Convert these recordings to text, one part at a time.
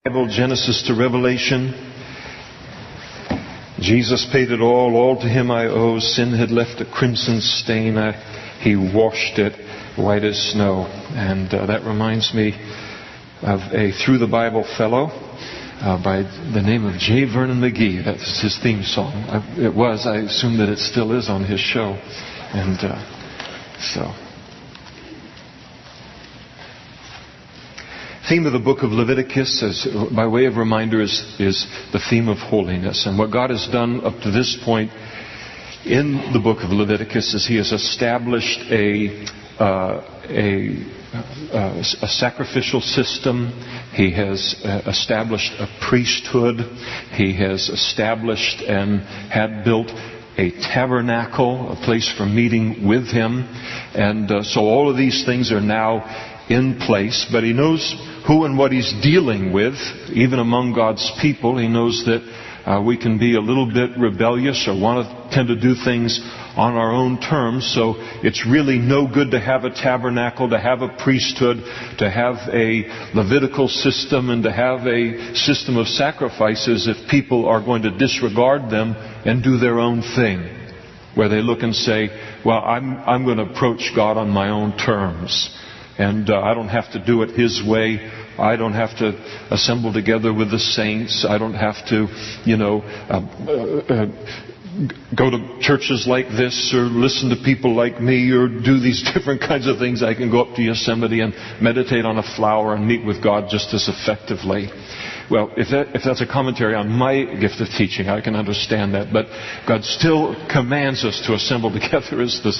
Bible, Genesis to Revelation. Jesus paid it all to Him I owe. Sin had left a crimson stain. He washed it white as snow. And that reminds me of a Through the Bible fellow by the name of J. Vernon McGee. That's his theme song. I assume that it still is on his show. And so... theme of the book of Leviticus, by way of reminder, is the theme of holiness. And what God has done up to this point in the book of Leviticus is He has established a sacrificial system. He has established a priesthood. He has established and had built a tabernacle, a place for meeting with Him. And so all of these things are now in place, but He knows who and what He's dealing with, even among God's people. He knows that we can be a little bit rebellious or tend to do things on our own terms. So it's really no good to have a tabernacle, to have a priesthood, to have a Levitical system, and to have a system of sacrifices if people are going to disregard them and do their own thing, where they look and say, well, I'm going to approach God on my own terms. And I don't have to do it His way. I don't have to assemble together with the saints. I don't have to, go to churches like this or listen to people like me or do these different kinds of things. I can go up to Yosemite and meditate on a flower and meet with God just as effectively. Well, if that's a commentary on my gift of teaching, I can understand that. But God still commands us to assemble together as the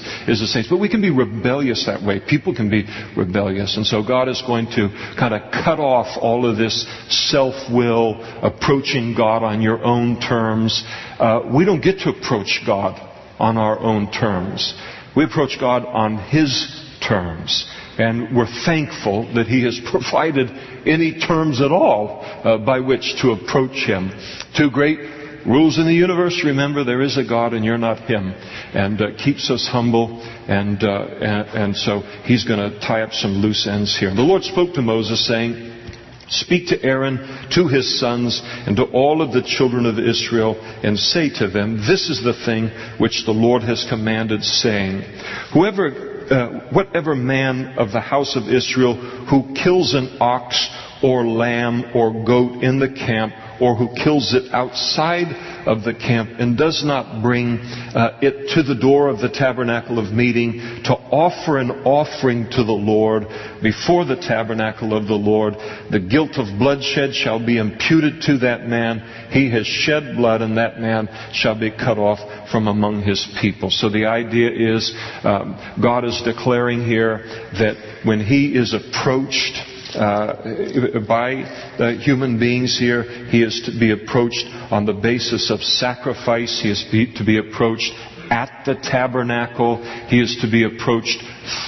saints. But we can be rebellious that way. People can be rebellious. And so God is going to kind of cut off all of this self-will, approaching God on your own terms. We don't get to approach God on our own terms. We approach God on His terms. And we're thankful that He has provided any terms at all by which to approach Him. Two great rules in the universe. Remember, there is a God and you're not Him. And keeps us humble. And so He's going to tie up some loose ends here. And the Lord spoke to Moses saying, "Speak to Aaron, to his sons, and to all of the children of Israel, and say to them, this is the thing which the Lord has commanded, saying, whatever man of the house of Israel who kills an ox or lamb or goat in the camp, or who kills it outside of the camp and does not bring it to the door of the tabernacle of meeting to offer an offering to the Lord before the tabernacle of the Lord, the guilt of bloodshed shall be imputed to that man. He has shed blood, and that man shall be cut off from among his people." So the idea is God is declaring here that when He is approached by human beings here, He is to be approached on the basis of sacrifice. He is to be approached at the tabernacle. He is to be approached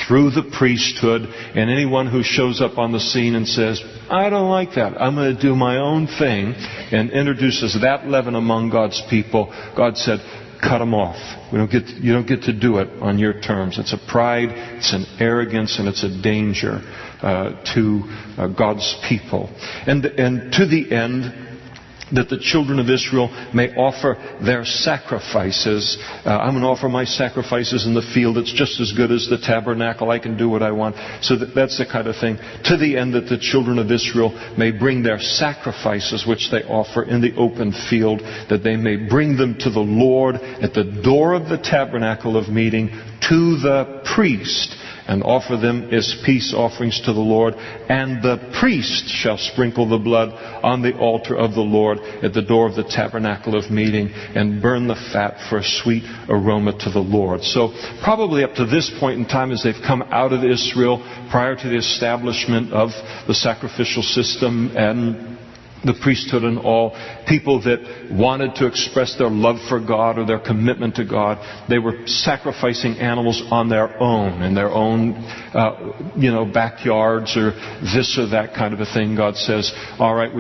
through the priesthood. And anyone who shows up on the scene and says, "I don't like that, I'm going to do my own thing," and introduces that leaven among God's people, God said, cut them off. You don't get to do it on your terms. It's a pride, it's an arrogance, and it's a danger to God's people. And to the end that the children of Israel may offer their sacrifices. I'm going to offer my sacrifices in the field. It's just as good as the tabernacle. I can do what I want. So that's the kind of thing. To the end that the children of Israel may bring their sacrifices, which they offer in the open field, that they may bring them to the Lord at the door of the tabernacle of meeting to the priest, and offer them as peace offerings to the Lord. And the priest shall sprinkle the blood on the altar of the Lord at the door of the tabernacle of meeting, and burn the fat for a sweet aroma to the Lord. So probably up to this point in time, as they've come out of Israel, prior to the establishment of the sacrificial system and the priesthood and all, people that wanted to express their love for God or their commitment to God, they were sacrificing animals on their own, in their own, backyards or this or that kind of a thing. God says, all right,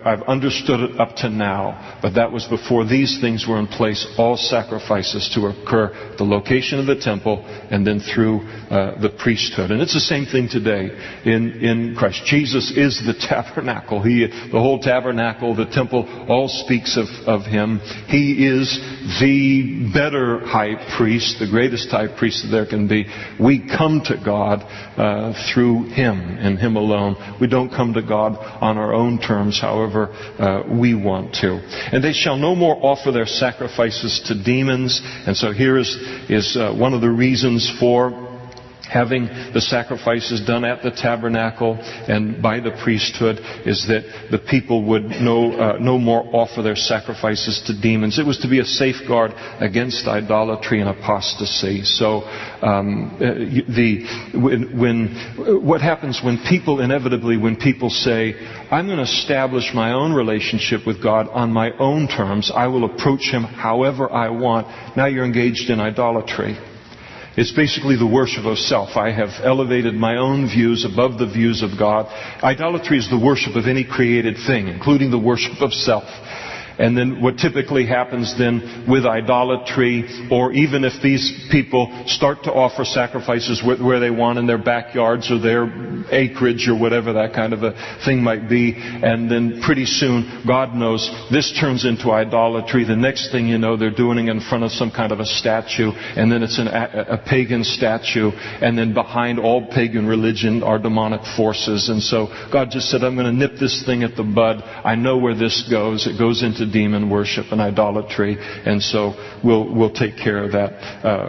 I've understood it up to now, but that was before these things were in place. All sacrifices to occur at the location of the temple and then through the priesthood. And it's the same thing today in Christ. Jesus is the tabernacle. The whole tabernacle, the temple, all speaks of Him. He is the better high priest, the greatest high priest that there can be. We come to God through Him and Him alone. We don't come to God on our own terms, however we want to. And they shall no more offer their sacrifices to demons. And so here is one of the reasons for having the sacrifices done at the tabernacle and by the priesthood, is that the people would no more offer their sacrifices to demons. It was to be a safeguard against idolatry and apostasy. So what happens when people say, I'm going to establish my own relationship with God on my own terms, I will approach Him however I want, now you're engaged in idolatry. It's basically the worship of self. I have elevated my own views above the views of God. Idolatry is the worship of any created thing, including the worship of self. And then what typically happens then with idolatry, or even if these people start to offer sacrifices where they want in their backyards or their acreage or whatever that kind of a thing might be, and then pretty soon God knows this turns into idolatry. The next thing you know, they're doing it in front of some kind of a statue, and then it's a pagan statue, and then behind all pagan religion are demonic forces. And so God just said, I'm going to nip this thing at the bud. I know where this goes. It goes into demon worship and idolatry, and so we'll take care of that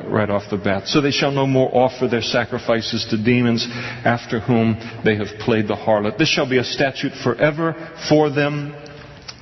right off the bat. So they shall no more offer their sacrifices to demons, after whom they have played the harlot. This shall be a statute forever for them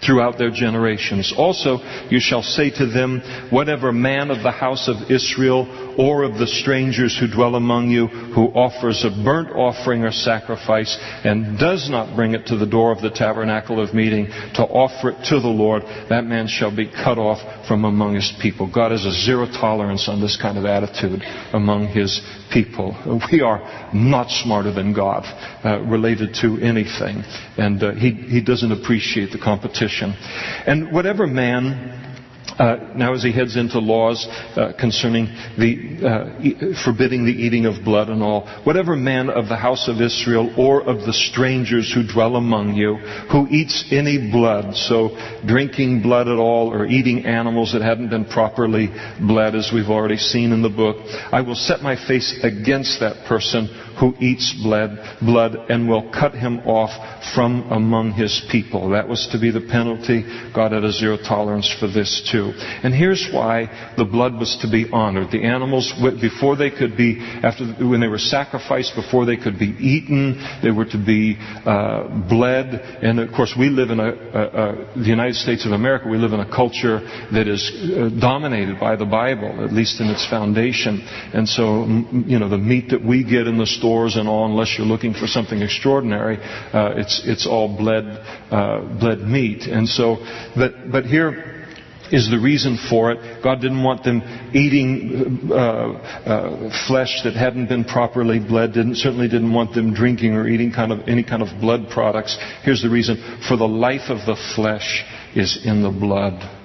throughout their generations. Also, you shall say to them, whatever man of the house of Israel or of the strangers who dwell among you, who offers a burnt offering or sacrifice and does not bring it to the door of the tabernacle of meeting to offer it to the Lord, that man shall be cut off from among his people. God has a zero tolerance on this kind of attitude among His people. We are not smarter than God related to anything, and He doesn't appreciate the competition. And whatever man, now as he heads into laws concerning the forbidding the eating of blood and all, whatever man of the house of Israel or of the strangers who dwell among you, who eats any blood, so drinking blood at all or eating animals that hadn't been properly bled, as we've already seen in the book, I will set my face against that person who eats blood and will cut him off from among his people. That was to be the penalty. God had a zero tolerance for this too. And here's why the blood was to be honored. The animals, before they could be, when they were sacrificed, before they could be eaten, they were to be bled. And of course, we live in the United States of America, we live in a culture that is dominated by the Bible, at least in its foundation. And so, the meat that we get in the stores and all, unless you're looking for something extraordinary, it's all bled meat. And so, but here is the reason for it. God didn't want them eating flesh that hadn't been properly bled. Certainly didn't want them drinking or eating any kind of blood products. Here's the reason: for the life of the flesh is in the blood.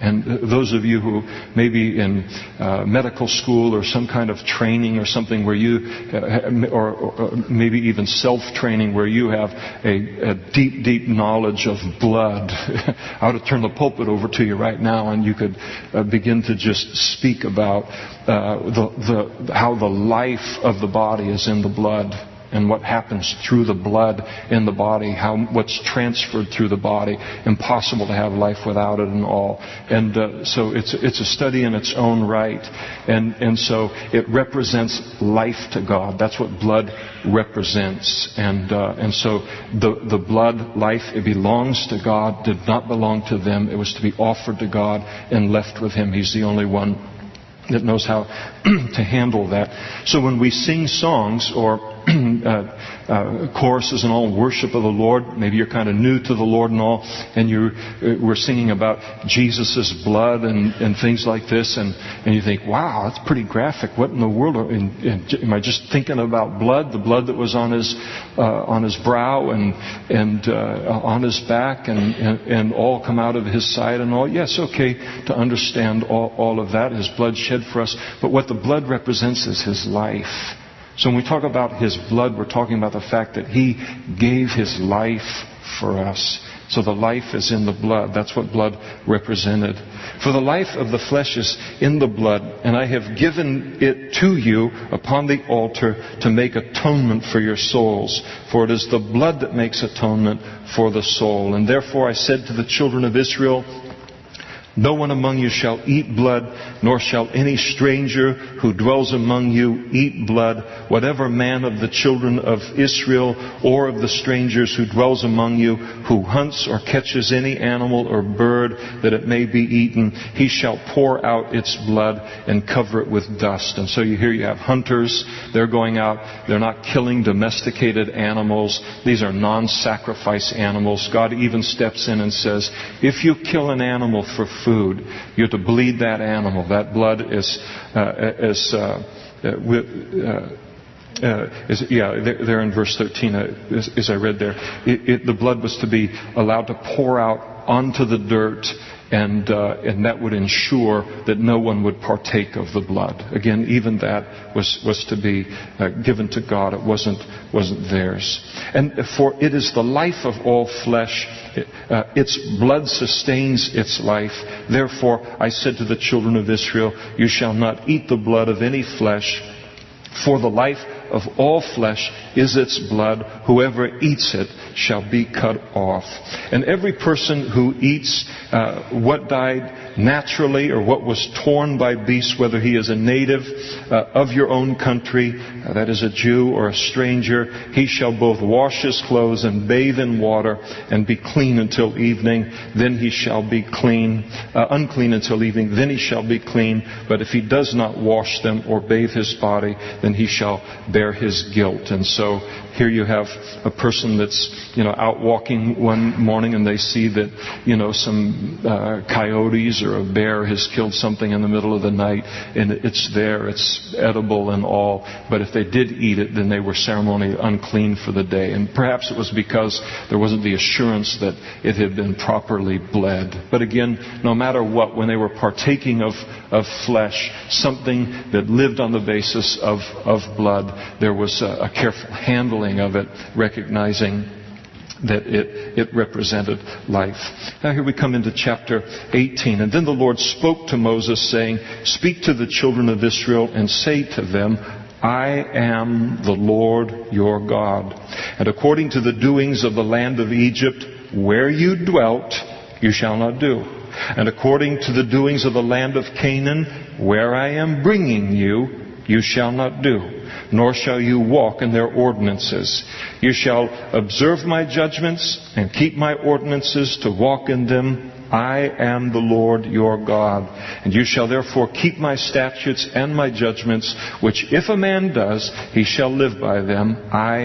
And those of you who may be in medical school or some kind of training or something where you, or maybe even self-training where you have a deep, deep knowledge of blood, I ought to turn the pulpit over to you right now and you could begin to just speak about how the life of the body is in the blood. And what happens through the blood in the body, what's transferred through the body, impossible to have life without it and all. And so it's a study in its own right. And so it represents life to God. That's what blood represents. And so the blood, life, it belongs to God, did not belong to them. It was to be offered to God and left with Him. He's the only one that knows how to handle that. So when we sing songs or choruses and all, worship of the Lord, maybe you're kind of new to the Lord and all, and we're singing about Jesus' blood and things like this, and you think, wow, that's pretty graphic. What in the world? Am I just thinking about blood? The blood that was on his brow and on his back and all come out of his side and all. Yes, okay, to understand all of that, His blood shed for us. But what the blood represents is His life. So when we talk about His blood, we're talking about the fact that He gave His life for us. So the life is in the blood. That's what blood represented. For the life of the flesh is in the blood, and I have given it to you upon the altar to make atonement for your souls. For it is the blood that makes atonement for the soul. And therefore I said to the children of Israel, no one among you shall eat blood, nor shall any stranger who dwells among you eat blood. Whatever man of the children of Israel or of the strangers who dwells among you, who hunts or catches any animal or bird that it may be eaten, he shall pour out its blood and cover it with dust. And so here you have hunters. They're going out. They're not killing domesticated animals. These are non-sacrifice animals. God even steps in and says, if you kill an animal for food, you have to bleed that animal. That blood is there in verse 13, as I read there. The blood was to be allowed to pour out onto the dirt, and that would ensure that no one would partake of the blood. Again, even that was to be given to God. It wasn't theirs. And for it is the life of all flesh. Its blood sustains its life. Therefore, I said to the children of Israel, you shall not eat the blood of any flesh. For the life of all flesh is its blood. Whoever eats it shall be cut off. And every person who eats what died naturally or what was torn by beasts, whether he is a native of your own country, that is a Jew or a stranger, he shall both wash his clothes and bathe in water and be clean until evening. Then he shall be unclean until evening. Then he shall be clean. But if he does not wash them or bathe his body, then he shall bear his guilt. And so here you have a person that's out walking one morning, and they see that some coyotes or a bear has killed something in the middle of the night, and it's there, it's edible and all. But if they did eat it, then they were ceremonially unclean for the day. And perhaps it was because there wasn't the assurance that it had been properly bled. But again, no matter what, when they were partaking of flesh, something that lived on the basis of blood, there was a careful handling of it, recognizing that it represented life. Now here we come into chapter 18. And then the Lord spoke to Moses, saying, speak to the children of Israel and say to them, I am the Lord your God. And according to the doings of the land of Egypt, where you dwelt, you shall not do. And according to the doings of the land of Canaan, where I am bringing you, you shall not do, nor shall you walk in their ordinances. You shall observe my judgments and keep my ordinances to walk in them. I am the Lord your God. And you shall therefore keep my statutes and my judgments, which if a man does, he shall live by them. I